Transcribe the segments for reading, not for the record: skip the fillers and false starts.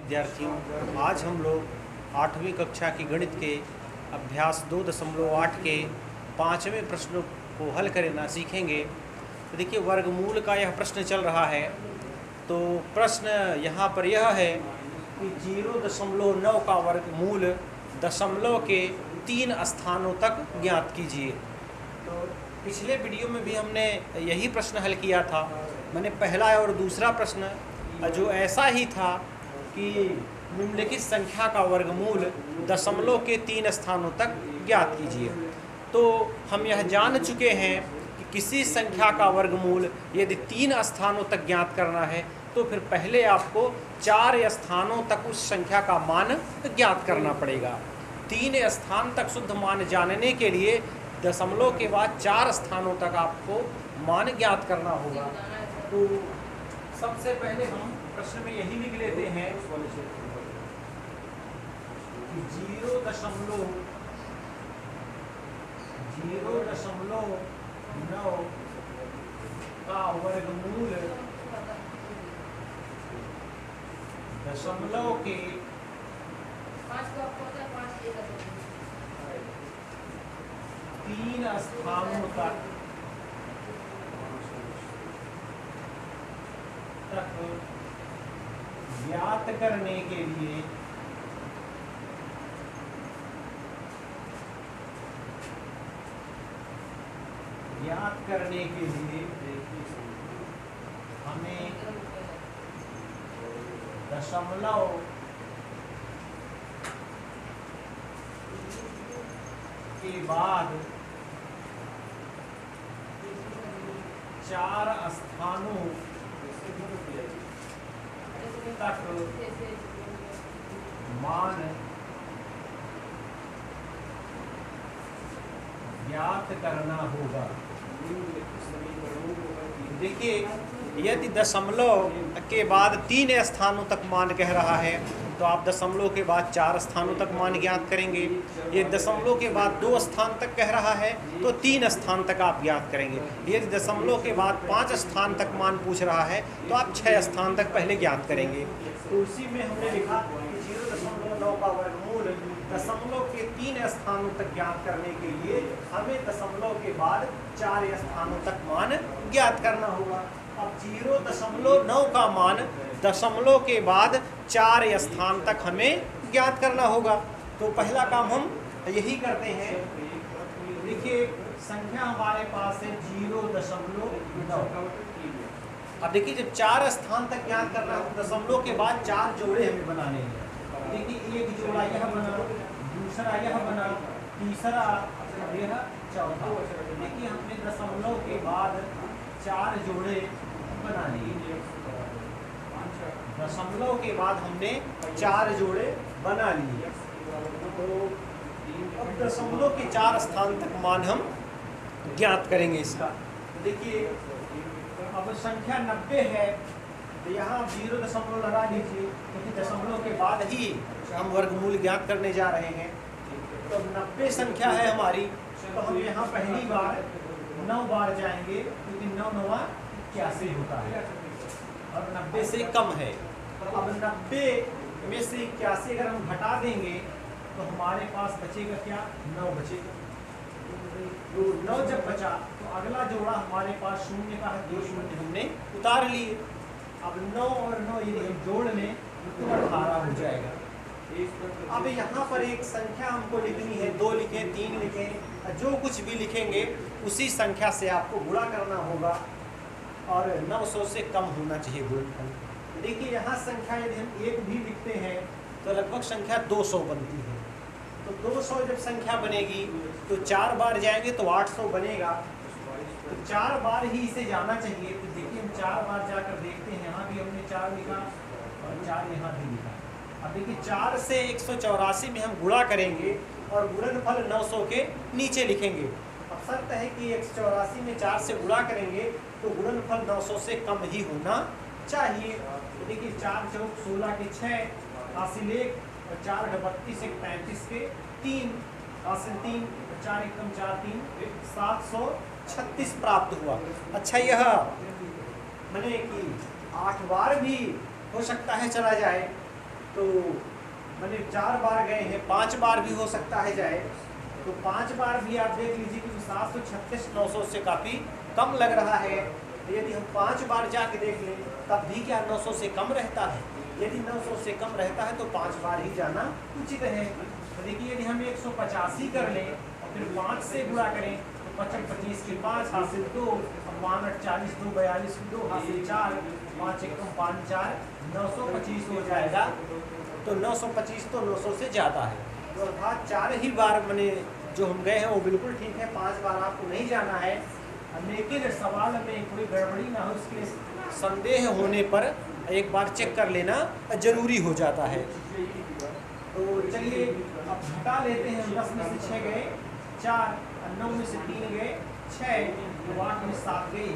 विद्यार्थियों, आज हम लोग 8वीं कक्षा की गणित के अभ्यास 2.8 के 5वें प्रश्न को हल करना सीखेंगे। तो देखिए, वर्गमूल का यह प्रश्न चल रहा है। तो प्रश्न यहाँ पर यह है कि 0.9 का वर्गमूल दशमलव के 3 स्थानों तक ज्ञात कीजिए। तो पिछले वीडियो में भी हमने यही प्रश्न हल किया था। मैंने पहला और दूसरा प्रश्न जो ऐसा ही था कि निम्नलिखित संख्या का वर्गमूल दशमलव के 3 स्थानों तक ज्ञात कीजिए। तो हम यह जान चुके हैं कि किसी संख्या का वर्गमूल यदि 3 स्थानों तक ज्ञात करना है तो फिर पहले आपको 4 स्थानों तक उस संख्या का मान ज्ञात करना पड़ेगा। 3 स्थान तक शुद्ध मान जानने के लिए दशमलव के बाद 4 स्थानों तक आपको मान ज्ञात करना होगा। तो सबसे पहले हम प्रश्न में यही लिख लेते हैं कि 0.9 का वर्गमूल दशमलव के 3 स्थानों तक ज्ञात करने के लिए हमें दशमलव के बाद 4 स्थानों तक मान ज्ञात करना होगा। देखिए, यदि दशमलव के बाद 3 स्थानों तक मान कह रहा है तो आप दशमलव के बाद 4 स्थानों तक मान ज्ञात करेंगे। ये दशमलव के बाद 2 स्थान तक कह रहा है तो 3 स्थान तक आप ज्ञात करेंगे। यदि दशमलव के बाद 5 स्थान तक मान पूछ रहा है तो आप 6 स्थान तक पहले ज्ञात करेंगे। तो उसी में हमने लिखा कि 0.9 का वर्गमूल दशमलव के 3 स्थानों तक ज्ञात करने के लिए हमें दशमलव के बाद 4 स्थानों तक मान ज्ञात करना होगा। अब 0.9 का मान दशमलव के बाद 4 स्थान तक हमें ज्ञात करना होगा। तो पहला काम हम यही करते हैं। देखिए, संख्या हमारे पास है 0.9। अब देखिए, जब 4 स्थान तक ज्ञात करना है तो दशमलव के बाद 4 जोड़े हमें बनाने हैं। देखिए, एक जोड़ा यह बना, दूसरा यह बना, तीसरा यह, चौथा। देखिए, हमने दशमलव के बाद 4 जोड़े बना लिए। दशमलव के बाद हमने 4 जोड़े बना लिए। तो अब दशमलव के 4 स्थान तक मान हम ज्ञात करेंगे इसका। देखिए, अब संख्या 90 है तो यहाँ 0 लगा लीजिए, क्योंकि दशमलव के बाद ही हम वर्गमूल ज्ञात करने जा रहे हैं। तो 90 संख्या है हमारी, तो हम यहाँ पहली बार 9 बार जाएंगे, क्योंकि 9 9 81 होता है और 90 से कम है। अब 90 में से 81 अगर हम घटा देंगे तो हमारे पास बचेगा क्या? 9 बचेगा। तो 9 जब बचा तो अगला जोड़ा हमारे पास शून्य का है, 2 शून्य हमने उतार लिए। अब 9 और 9 यदि हम जोड़ लें तो 18 हो जाएगा। अब यहाँ पर एक संख्या हमको लिखनी है, 2 लिखें, 3 लिखें, जो कुछ भी लिखेंगे उसी संख्या से आपको गुणा करना होगा और 900 से कम होना चाहिए गुणनफल। देखिए, यहाँ संख्या यदि हम 1 भी लिखते हैं तो लगभग संख्या 200 बनती है। तो 200 जब संख्या बनेगी तो 4 बार जाएंगे तो 800 बनेगा। तो 4 बार ही इसे जाना चाहिए। तो देखिए, हम 4 बार जाकर देखते हैं। यहाँ भी हमने 4 लिखा और 4 यहाँ भी लिखा। अब देखिए, 4 से 184 में हम गुणा करेंगे और गुणनफल 900 के नीचे लिखेंगे। अब शर्त है कि 184 में 4 से गुणा करेंगे तो गुणनफल 900 से कम ही होना चाहिए। तो देखिए, 4 चौक 16 के 6, हासिल 1 और 4 32 1 35 के 3, हासिल 3, 4 एकदम 4 3 736 प्राप्त हुआ। अच्छा, यह मैंने कि 8 बार भी हो सकता है चला जाए, तो मैंने 4 बार गए हैं, 5 बार भी हो सकता है जाए, तो 5 बार भी आप देख लीजिए कि 736 900 से काफ़ी कम लग रहा है। तो यदि हम 5 बार जाके देख लें तब भी क्या 900 से कम रहता है? यदि 900 से कम रहता है तो 5 बार ही जाना उचित है। तो देखिए यदि हम 185 कर लें और फिर 5 से गुणा करें तो 25 25 के 5 हासिल 2, 5 8 40 2 42 2 हासिल 4, 5 1 5 4 925 हो जाएगा। तो 925 तो 900 से ज़्यादा है, तो अर्थात 4 ही बार मैंने जो हम गए हैं वो बिल्कुल ठीक है, 5 बार आपको नहीं जाना है। लेकिन सवाल में कोई गड़बड़ी ना हो इसके संदेह होने पर एक बार चेक कर लेना जरूरी हो जाता है। तो चलिए अब घटा लेते हैं। 10 में से 6 गए 4, 9 में से 3 गए 6, 8 में 7 गए,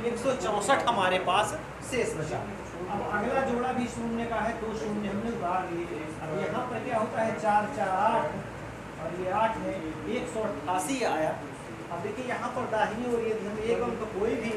164 हमारे पास शेष बचा। अब अगला जोड़ा भी शून्य का है, 2 शून्य हमने उतार लिए। अब यहाँ पर क्या होता है 4 4 8 और ये 8 है, 188 आया। अब देखिए यहाँ पर दाहिनी ओर यदि हम एक अंक कोई भी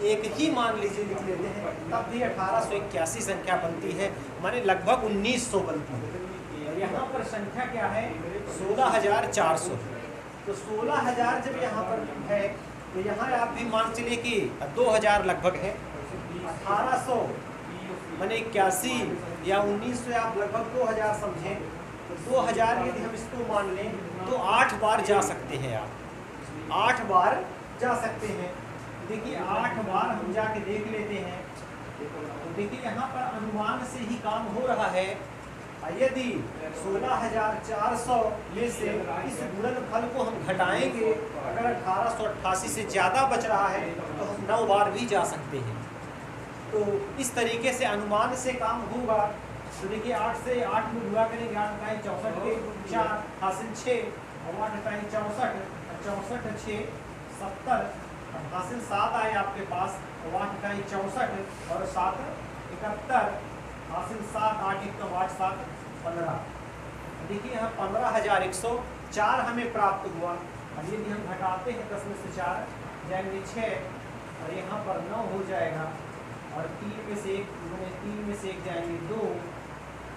एक ही मान लीजिए लिख लेते हैं तब भी 1881 संख्या बनती है, माने लगभग 1900 बनती है। और यहाँ पर संख्या क्या है 16400। तो 16000 जब यहाँ पर है तो यहाँ आप भी मान चलिए कि 2000 लगभग है। 1800 माने 81 या 1900 आप लगभग 2000 समझें। तो 2000 यदि हम इसको मान लें तो 8 बार जा सकते हैं, आप 8 बार जा सकते हैं। देखिए 8 बार हम जाके देख लेते हैं। तो देखिए यहाँ पर अनुमान से ही काम हो रहा है। यदि 16400 में से इस गुणनफल को हम घटाएंगे, अगर 1888 से ज़्यादा बच रहा है तो हम 9 बार भी जा सकते हैं। तो इस तरीके से अनुमान से काम होगा। तो देखिए 8 से 8 में गुणा करेंगे, 8 टाइम 64 के 4 हासिल 6 और 8 टाइम 64 64 6 70 हासिल 7 आए आपके पास। 8 टाइम 64 और 7 71 हासिल 7 8 1 8 7 15। देखिए यहाँ 15104 हमें प्राप्त हुआ। अब यदि हम घटाते हैं 10 में से 4 जाएंगे 6 और यहाँ पर 9 हो जाएगा और 3 में से 1 जाएंगे 2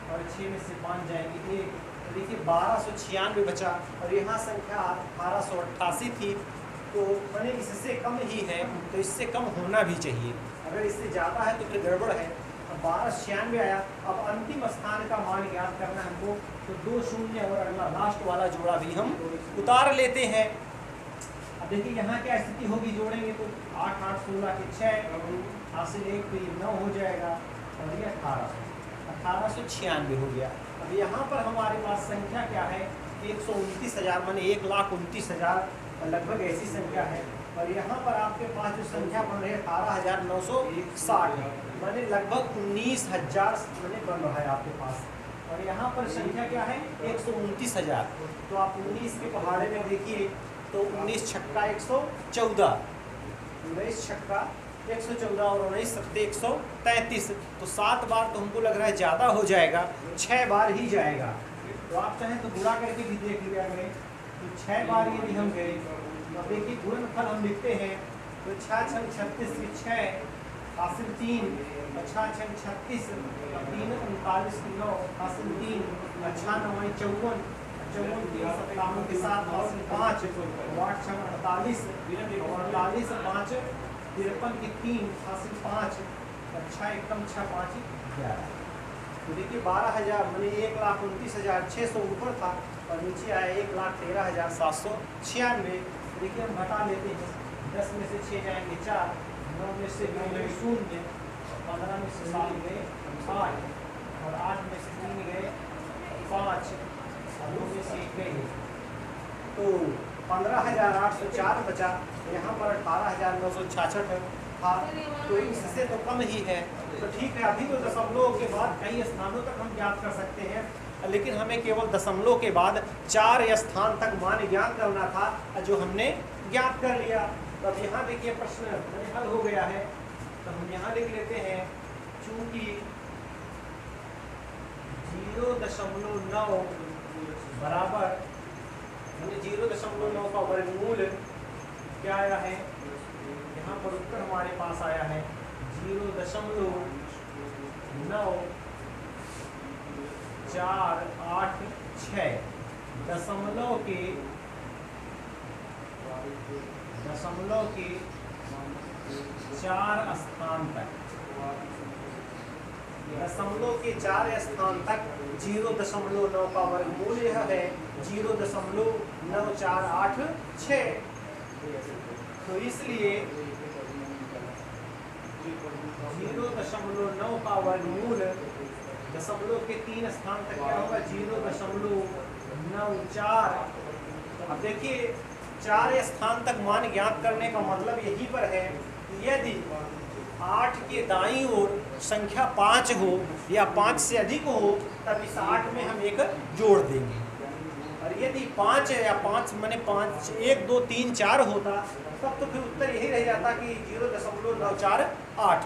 और 6 में से 5 जाएंगे 1। तो देखिए 1296 बचा और यहाँ संख्या 1888 थी, तो मैंने इससे कम ही है, तो इससे कम होना भी चाहिए। अगर इससे ज़्यादा है तो फिर गड़बड़ है। अब 1296 आया। अब अंतिम स्थान का मान ज्ञात करना हमको, तो 2 शून्य और अगला लास्ट वाला जोड़ा भी हम उतार लेते हैं। अब देखिए यहाँ क्या स्थिति होगी, जोड़ेंगे तो 8 8 16 के 6 हासिल 1 तो ये 9 हो जाएगा और ये 1896 हो गया। अब यहाँ पर हमारे पास संख्या क्या है 129,000 माने 1,29,000 लगभग ऐसी संख्या है। और यहाँ पर आपके पास जो संख्या बन रही है 18,960 माने लगभग 19,000 माने बन रहा है आपके पास। और यहाँ पर संख्या क्या है 129,000। तो आप 19 के पहाड़े में देखिए तो 19 छक्का 114, 19 छक्का 114 और 19 सत्ते 133। तो 7 बार तो हमको लग रहा है ज़्यादा हो जाएगा, 6 बार ही जाएगा। तो आप चाहें तो गुणा करके भी देख लिया करें। तो 6 बार यदि हम गए तो देखिए गुणनफल हम लिखते हैं तो 6 6 36 के 6 हासिल 3 और 6 6 36 3 39 के 9 हासिल 3 और 6 9 54 54 3 57 के 7 हासिल 5 और 8 6 48 और 48 5 53 के 3 हासिल 5 और 6 एकदम 6 5 11। तो देखिए 12,000 मैंने 1,29,600 ऊपर था और नीचे आया 1,13,796। देखिए हम घटा लेते हैं। 10 में से 6 जाएंगे 4, 9 में से 2 गए 0, 15 में से 7 गए 8 और 8 में से 3 गए 5 और 2 में से 1 गए। तो 15,804 बचा। यहाँ पर 18,966 था, तो इससे तो कम ही है। तो ठीक है, अभी तो दशमलव के बाद कई स्थानों तक हम ज्ञात कर सकते हैं, लेकिन हमें केवल दशमलव के बाद 4 स्थान तक मान ज्ञात करना था, जो हमने ज्ञात कर लिया। तो अब यहाँ देखिए प्रश्न हल हो गया है। तो हम यहाँ लिख लेते हैं, चूंकि 0.9 बराबर 0.9 का वर्गमूल क्या आया है, यहाँ पर उत्तर हमारे पास आया है 0.9 4, 8, 6 दशमलव के 4 स्थान तक, दशमलव के 4 स्थान तक 0.9 का वर्गमूल यह है 0.9486। तो इसलिए 0.9 का वर्गमूल दशमलव के 3 स्थान तक क्या होगा 0.94। अब देखिए 4 स्थान तक मान ज्ञात करने का मतलब यहीं पर है कि यदि 8 के दाईं ओर संख्या 5 हो या 5 से अधिक हो तब इस 8 में हम एक जोड़ देंगे, और यदि 5 है या 5 माने 5 1 2 3 4 होता तब तो फिर उत्तर यही रह जाता कि 0.948।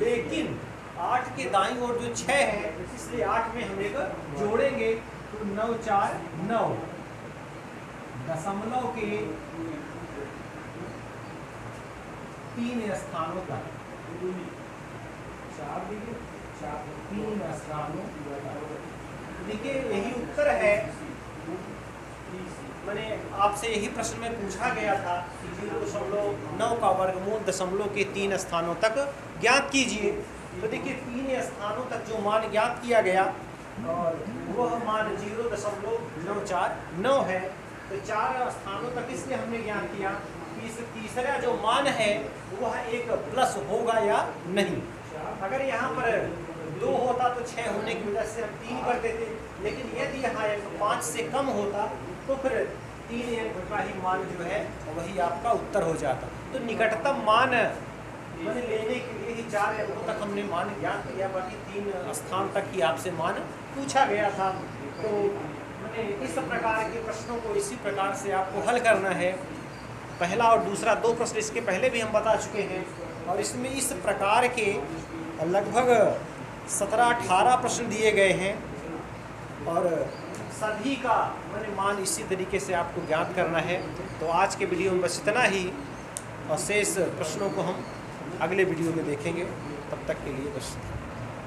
लेकिन 8 के दाईं ओर जो 6 है इसलिए 8 में हम एक जोड़ेंगे तो 949 दशमलव के 3 स्थानों तक, 3 स्थानों। देखिए यही उत्तर है। मैंने आपसे यही प्रश्न में पूछा गया था कि 0.9 का वर्गमूल दशमलव के 3 स्थानों तक ज्ञात कीजिए। तो देखिए 3 स्थानों तक जो मान ज्ञात किया गया और वह मान 0.949 है। तो 4 स्थानों तक इसलिए हमने ज्ञात किया कि इस तीसरा जो मान है वह एक प्लस होगा या नहीं। अगर यहाँ पर 2 होता तो 6 होने की वजह से हम 3 कर देते, लेकिन यदि यहाँ 5 से कम होता तो फिर 3 अंक का ही मान जो है वही आपका उत्तर हो जाता। तो निकटतम मान लेने के लिए ही 4 अंकों तक हमने मान ज्ञात किया, बाकी 3 स्थान तक ही आपसे मान पूछा गया था। तो मैंने इस प्रकार के प्रश्नों को इसी प्रकार से आपको हल करना है। पहला और दूसरा 2 प्रश्न इसके पहले भी हम बता चुके हैं, और इसमें इस प्रकार के लगभग 17-18 प्रश्न दिए गए हैं और सभी का मैंने मान इसी तरीके से आपको ज्ञात करना है। तो आज के वीडियो में बस इतना ही, और शेष प्रश्नों को हम अगले वीडियो में देखेंगे। तब तक के लिए बस।